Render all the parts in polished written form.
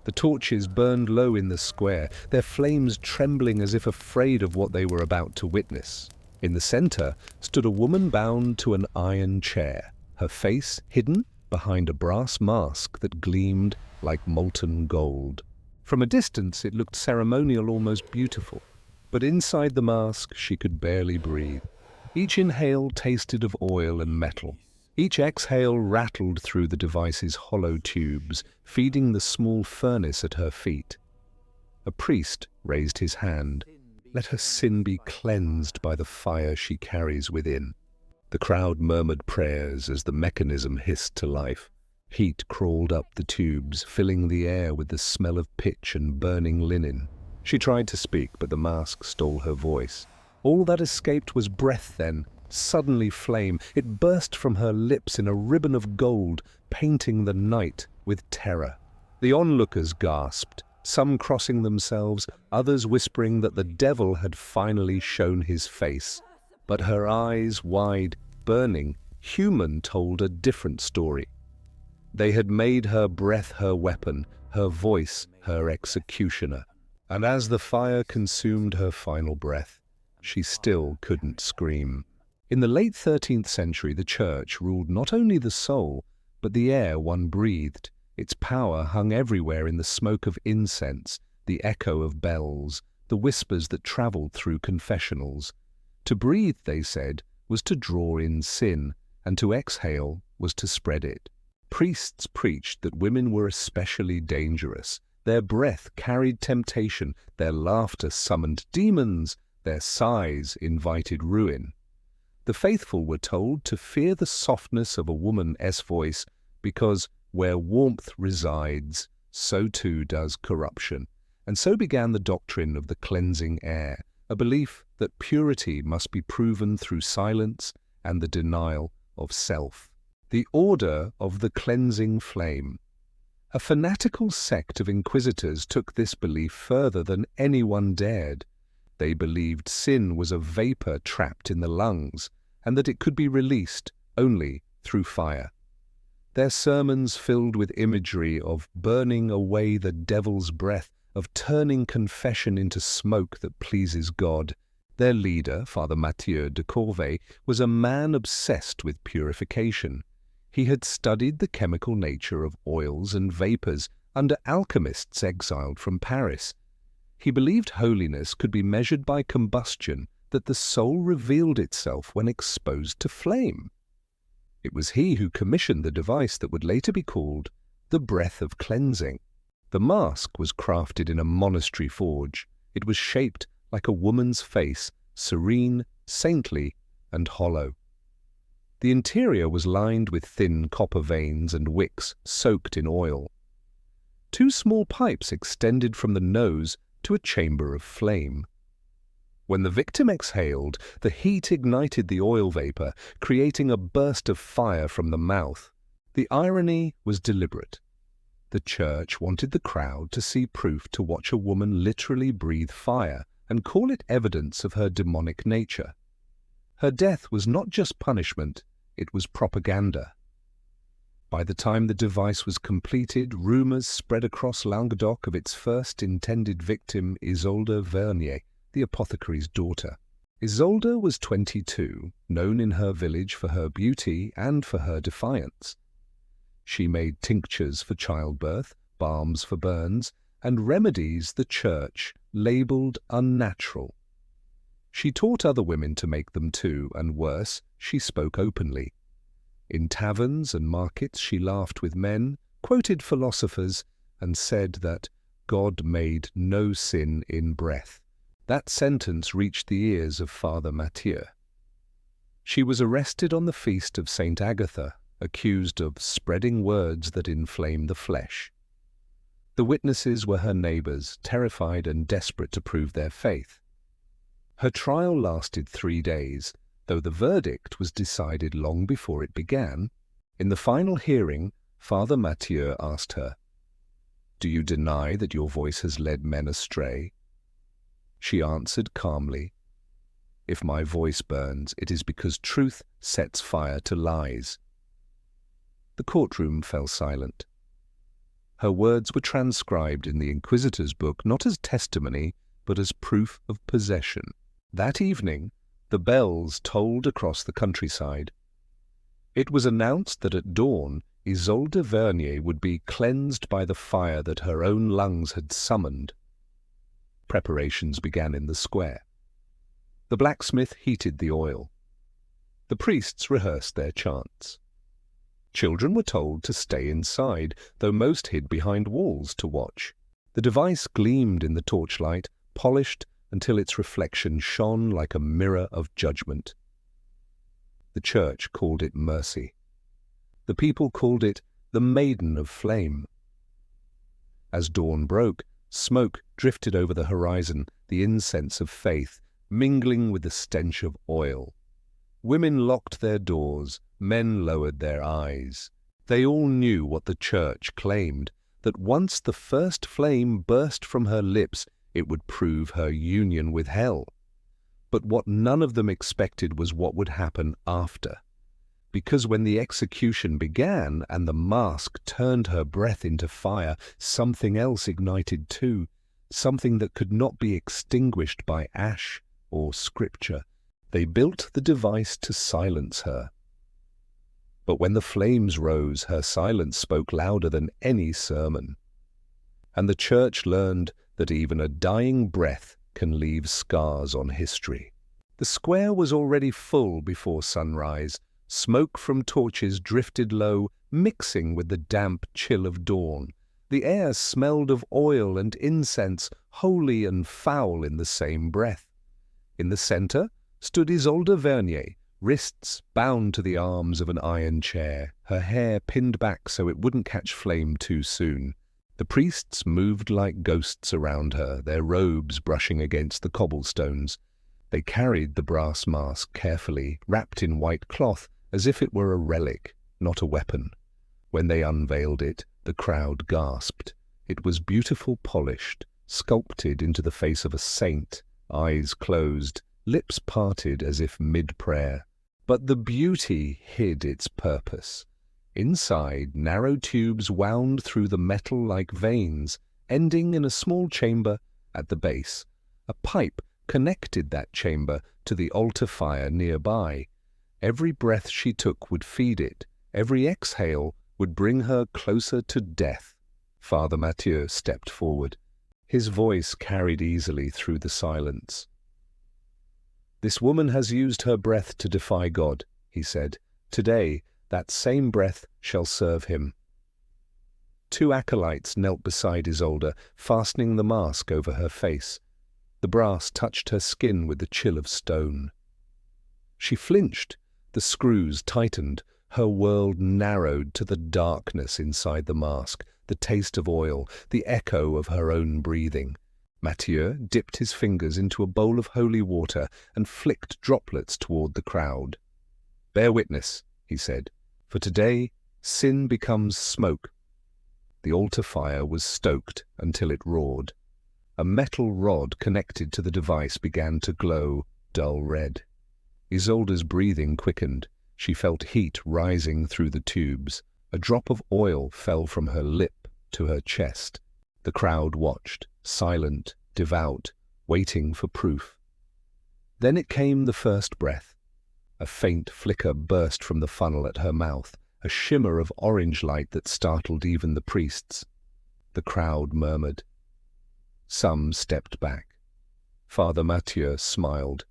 The torches burned low in the square, their flames trembling as if afraid of what they were about to witness. In the center stood a woman bound to an iron chair, her face hidden behind a brass mask that gleamed like molten gold. From a distance, it looked ceremonial, almost beautiful. But inside the mask, she could barely breathe. Each inhale tasted of oil and metal. Each exhale rattled through the device's hollow tubes, feeding the small furnace at her feet. A priest raised his hand. Let her sin be cleansed by the fire she carries within. The crowd murmured prayers as the mechanism hissed to life. Heat crawled up the tubes, filling the air with the smell of pitch and burning linen. She tried to speak, but the mask stole her voice. All that escaped was breath then, suddenly flame. It burst from her lips in a ribbon of gold, painting the night with terror. The onlookers gasped, some crossing themselves, others whispering that the devil had finally shown his face. But her eyes, wide, burning, human, told a different story. They had made her breath her weapon, her voice her executioner. And as the fire consumed her final breath, she still couldn't scream. In the late 13th century, the Church ruled not only the soul, but the air one breathed. Its power hung everywhere in the smoke of incense, the echo of bells, the whispers that traveled through confessionals. To breathe, they said, was to draw in sin, and to exhale was to spread it. Priests preached that women were especially dangerous. Their breath carried temptation, their laughter summoned demons, their sighs invited ruin. The faithful were told to fear the softness of a woman's voice, because where warmth resides, so too does corruption. And so began the doctrine of the cleansing air, a belief that purity must be proven through silence and the denial of self. The Order of the Cleansing Flame. A fanatical sect of inquisitors took this belief further than anyone dared. They believed sin was a vapor trapped in the lungs, and that it could be released only through fire. Their sermons filled with imagery of burning away the devil's breath, of turning confession into smoke that pleases God. Their leader, Father Mathieu de Corvey, was a man obsessed with purification. He had studied the chemical nature of oils and vapors under alchemists exiled from Paris. He believed holiness could be measured by combustion, that the soul revealed itself when exposed to flame. It was he who commissioned the device that would later be called the breath of cleansing. The mask was crafted in a monastery forge. It was shaped like a woman's face, serene, saintly, and hollow. The interior was lined with thin copper veins and wicks soaked in oil. Two small pipes extended from the nose to a chamber of flame. When the victim exhaled, the heat ignited the oil vapor, creating a burst of fire from the mouth. The irony was deliberate. The Church wanted the crowd to see proof to watch a woman literally breathe fire and call it evidence of her demonic nature. Her death was not just punishment, it was propaganda. By the time the device was completed, rumors spread across Languedoc of its first intended victim, Isolde Vernier, the apothecary's daughter. Isolde was 22, known in her village for her beauty and for her defiance. She made tinctures for childbirth, balms for burns, and remedies the Church labeled unnatural. She taught other women to make them too, and worse, she spoke openly. In taverns and markets she laughed with men, quoted philosophers, and said that God made no sin in breath. That sentence reached the ears of Father Mathieu. She was arrested on the feast of Saint Agatha, accused of spreading words that inflame the flesh. The witnesses were her neighbors, terrified and desperate to prove their faith. Her trial lasted 3 days, though the verdict was decided long before it began. In the final hearing, Father Mathieu asked her, "Do you deny that your voice has led men astray?" She answered calmly, "If my voice burns, it is because truth sets fire to lies." The courtroom fell silent. Her words were transcribed in the inquisitor's book not as testimony, but as proof of possession. That evening, the bells tolled across the countryside. It was announced that at dawn, Isolde Vernier would be cleansed by the fire that her own lungs had summoned. Preparations began in the square. The blacksmith heated the oil. The priests rehearsed their chants. Children were told to stay inside, though most hid behind walls to watch. The device gleamed in the torchlight, polished until its reflection shone like a mirror of judgment. The church called it mercy. The people called it the Maiden of Flame. As dawn broke, smoke drifted over the horizon, the incense of faith, mingling with the stench of oil. Women locked their doors, men lowered their eyes. They all knew what the church claimed, that once the first flame burst from her lips, it would prove her union with hell. But what none of them expected was what would happen after. Because when the execution began and the mask turned her breath into fire, something else ignited too, something that could not be extinguished by ash or scripture. They built the device to silence her. But when the flames rose, her silence spoke louder than any sermon. And the church learned that even a dying breath can leave scars on history. The square was already full before sunrise. Smoke from torches drifted low, mixing with the damp chill of dawn. The air smelled of oil and incense, holy and foul in the same breath. In the center stood Isolde Vernier, wrists bound to the arms of an iron chair, her hair pinned back so it wouldn't catch flame too soon. The priests moved like ghosts around her, their robes brushing against the cobblestones. They carried the brass mask carefully, wrapped in white cloth, as if it were a relic, not a weapon. When they unveiled it, the crowd gasped. It was beautiful, polished, sculpted into the face of a saint, eyes closed, lips parted as if mid-prayer. But the beauty hid its purpose. Inside, narrow tubes wound through the metal like veins, ending in a small chamber at the base. A pipe connected that chamber to the altar fire nearby. Every breath she took would feed it. Every exhale would bring her closer to death. Father Mathieu stepped forward. His voice carried easily through the silence. "This woman has used her breath to defy God," he said. "Today, that same breath shall serve him." Two acolytes knelt beside Isolde, fastening the mask over her face. The brass touched her skin with the chill of stone. She flinched. The screws tightened. Her world narrowed to the darkness inside the mask, the taste of oil, the echo of her own breathing. Mathieu dipped his fingers into a bowl of holy water and flicked droplets toward the crowd. "Bear witness," he said, "for today sin becomes smoke." The altar fire was stoked until it roared. A metal rod connected to the device began to glow dull red. Isolde's breathing quickened. She felt heat rising through the tubes. A drop of oil fell from her lip to her chest. The crowd watched, silent, devout, waiting for proof. Then it came the first breath. A faint flicker burst from the funnel at her mouth, a shimmer of orange light that startled even the priests. The crowd murmured. Some stepped back. Father Mathieu smiled.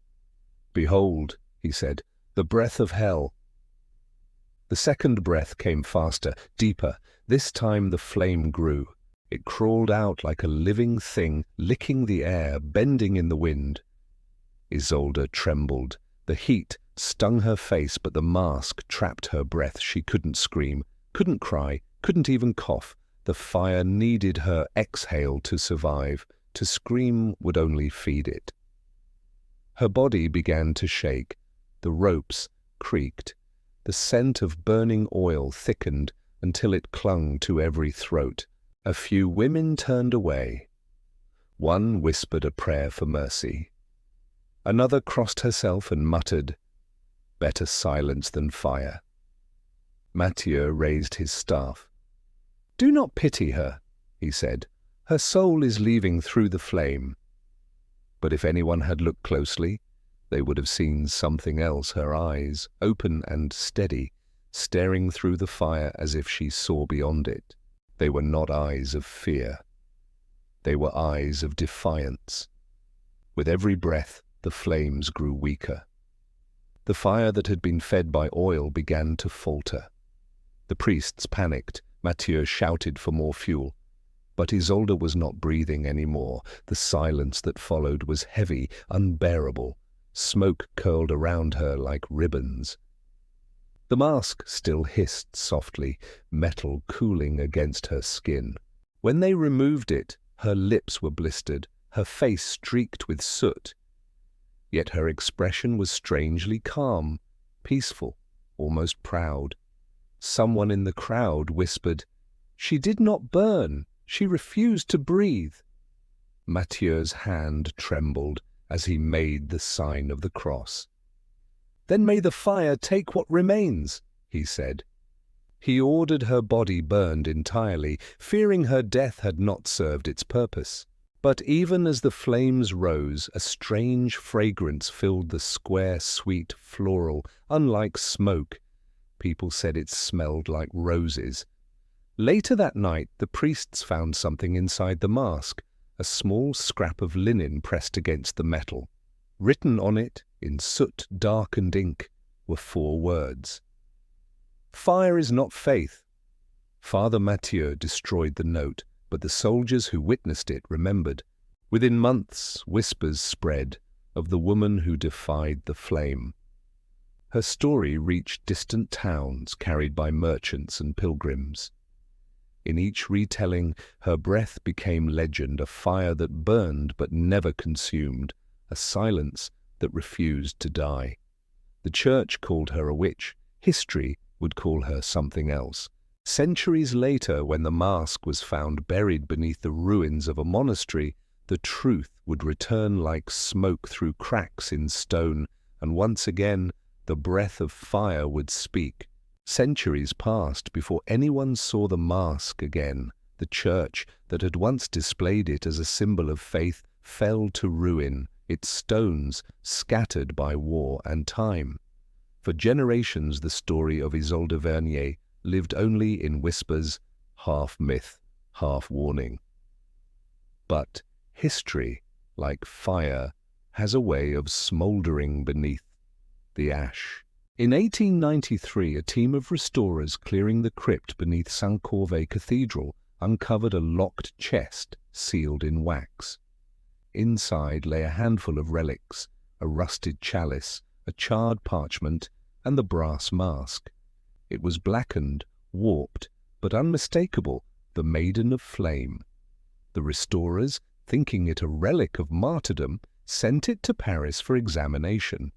"Behold," he said, "the breath of hell." The second breath came faster, deeper. This time the flame grew. It crawled out like a living thing, licking the air, bending in the wind. Isolde trembled. The heat stung her face, but the mask trapped her breath. She couldn't scream, couldn't cry, couldn't even cough. The fire needed her exhale to survive. To scream would only feed it. Her body began to shake. The ropes creaked. The scent of burning oil thickened until it clung to every throat. A few women turned away. One whispered a prayer for mercy. Another crossed herself and muttered, "Better silence than fire." Mathieu raised his staff. "Do not pity her," he said. "Her soul is leaving through the flame." But if anyone had looked closely, they would have seen something else, her eyes, open and steady, staring through the fire as if she saw beyond it. They were not eyes of fear. They were eyes of defiance. With every breath, the flames grew weaker. The fire that had been fed by oil began to falter. The priests panicked. Mathieu shouted for more fuel. But Isolde was not breathing anymore. The silence that followed was heavy, unbearable. Smoke curled around her like ribbons. The mask still hissed softly, metal cooling against her skin. When they removed it, her lips were blistered, her face streaked with soot. Yet her expression was strangely calm, peaceful, almost proud. Someone in the crowd whispered, "She did not burn. She refused to breathe." Mathieu's hand trembled as he made the sign of the cross. "Then may the fire take what remains," he said. He ordered her body burned entirely, fearing her death had not served its purpose. But even as the flames rose, a strange fragrance filled the square, sweet, floral, unlike smoke. People said it smelled like roses. Later that night, the priests found something inside the mask, a small scrap of linen pressed against the metal. Written on it, in soot-darkened ink, were 4 words. "Fire is not faith." Father Mathieu destroyed the note, but the soldiers who witnessed it remembered. Within months, whispers spread of the woman who defied the flame. Her story reached distant towns carried by merchants and pilgrims. In each retelling, her breath became legend, a fire that burned but never consumed, a silence that refused to die. The church called her a witch. History would call her something else. Centuries later, when the mask was found buried beneath the ruins of a monastery, the truth would return like smoke through cracks in stone, and once again the breath of fire would speak. Centuries passed before anyone saw the mask again. The church that had once displayed it as a symbol of faith fell to ruin, its stones scattered by war and time. For generations the story of Isolde Vernier lived only in whispers, half myth, half warning. But history, like fire, has a way of smouldering beneath the ash. In 1893, a team of restorers clearing the crypt beneath Saint-Corvée Cathedral uncovered a locked chest sealed in wax. Inside lay a handful of relics, a rusted chalice, a charred parchment, and the brass mask. It was blackened, warped, but unmistakable, the Maiden of Flame. The restorers, thinking it a relic of martyrdom, sent it to Paris for examination.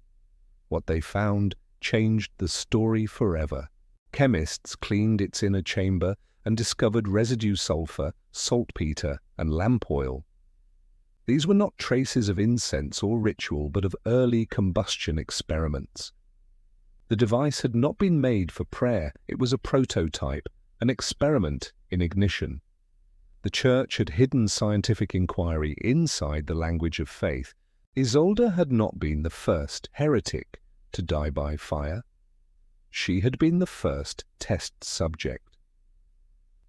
What they found changed the story forever. Chemists cleaned its inner chamber and discovered residue sulfur, saltpeter, and lamp oil. These were not traces of incense or ritual, but of early combustion experiments. The device had not been made for prayer. It was a prototype, an experiment in ignition. The church had hidden scientific inquiry inside the language of faith. Isolde had not been the first heretic to die by fire. She had been the first test subject.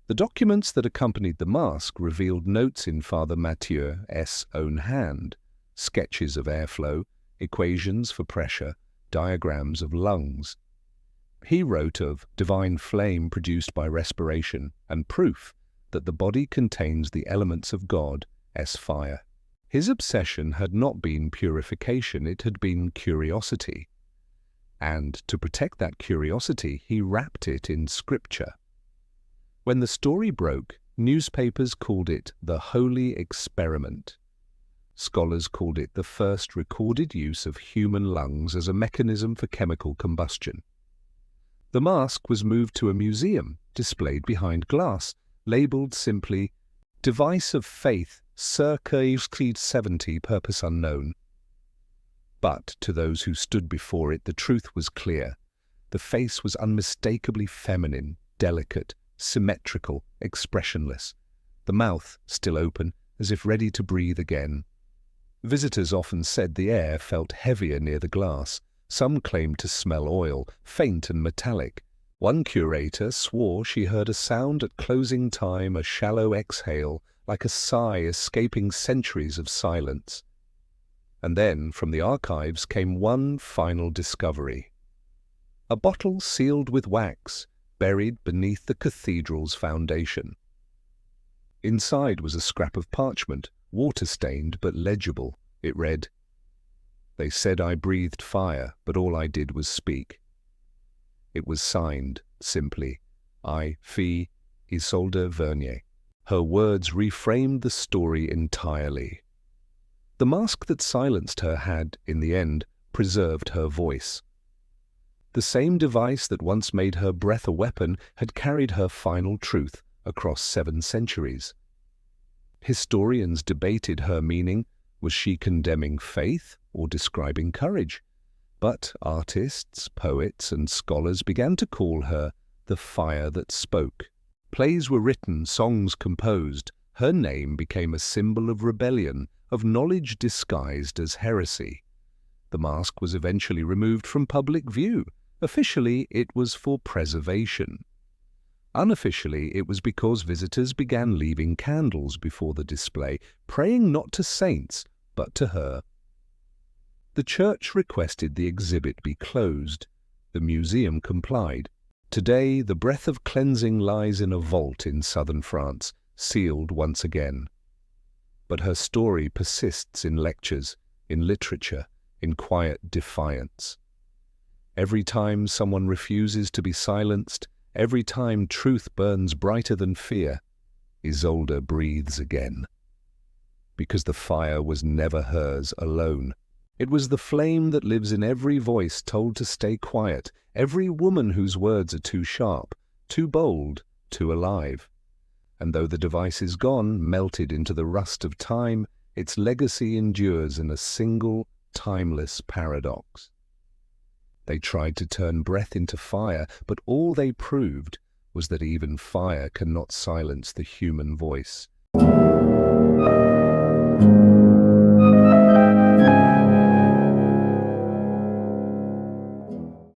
The documents that accompanied the mask revealed notes in Father Mathieu's own hand, sketches of airflow, equations for pressure, diagrams of lungs. He wrote of divine flame produced by respiration and proof that the body contains the elements of God as fire. His obsession had not been purification, it had been curiosity. And to protect that curiosity, he wrapped it in scripture. When the story broke, newspapers called it the Holy Experiment. Scholars called it the first recorded use of human lungs as a mechanism for chemical combustion. The mask was moved to a museum, displayed behind glass, labelled simply, "Device of Faith, circa 1870, purpose unknown." But to those who stood before it, the truth was clear. The face was unmistakably feminine, delicate, symmetrical, expressionless, the mouth still open, as if ready to breathe again. Visitors often said the air felt heavier near the glass. Some claimed to smell oil, faint and metallic. One curator swore she heard a sound at closing time, a shallow exhale, like a sigh escaping centuries of silence. And then, from the archives, came one final discovery. A bottle sealed with wax, buried beneath the cathedral's foundation. Inside was a scrap of parchment, water-stained but legible. It read, "They said I breathed fire, but all I did was speak." It was signed, simply, I, Fille Isolde Vernier. Her words reframed the story entirely. The mask that silenced her had, in the end, preserved her voice. The same device that once made her breath a weapon had carried her final truth across 7 centuries. Historians debated her meaning. Was she condemning faith or describing courage? But artists, poets, and scholars began to call her the fire that spoke. Plays were written, songs composed. Her name became a symbol of rebellion, of knowledge disguised as heresy. The mask was eventually removed from public view. Officially, it was for preservation. Unofficially, it was because visitors began leaving candles before the display, praying not to saints, but to her. The church requested the exhibit be closed. The museum complied. Today, the breath of cleansing lies in a vault in southern France, sealed once again. But her story persists in lectures, in literature, in quiet defiance. Every time someone refuses to be silenced, every time truth burns brighter than fear, Isolde breathes again. Because the fire was never hers alone. It was the flame that lives in every voice told to stay quiet, every woman whose words are too sharp, too bold, too alive. And though the device is gone, melted into the rust of time, its legacy endures in a single, timeless paradox. They tried to turn breath into fire, but all they proved was that even fire cannot silence the human voice.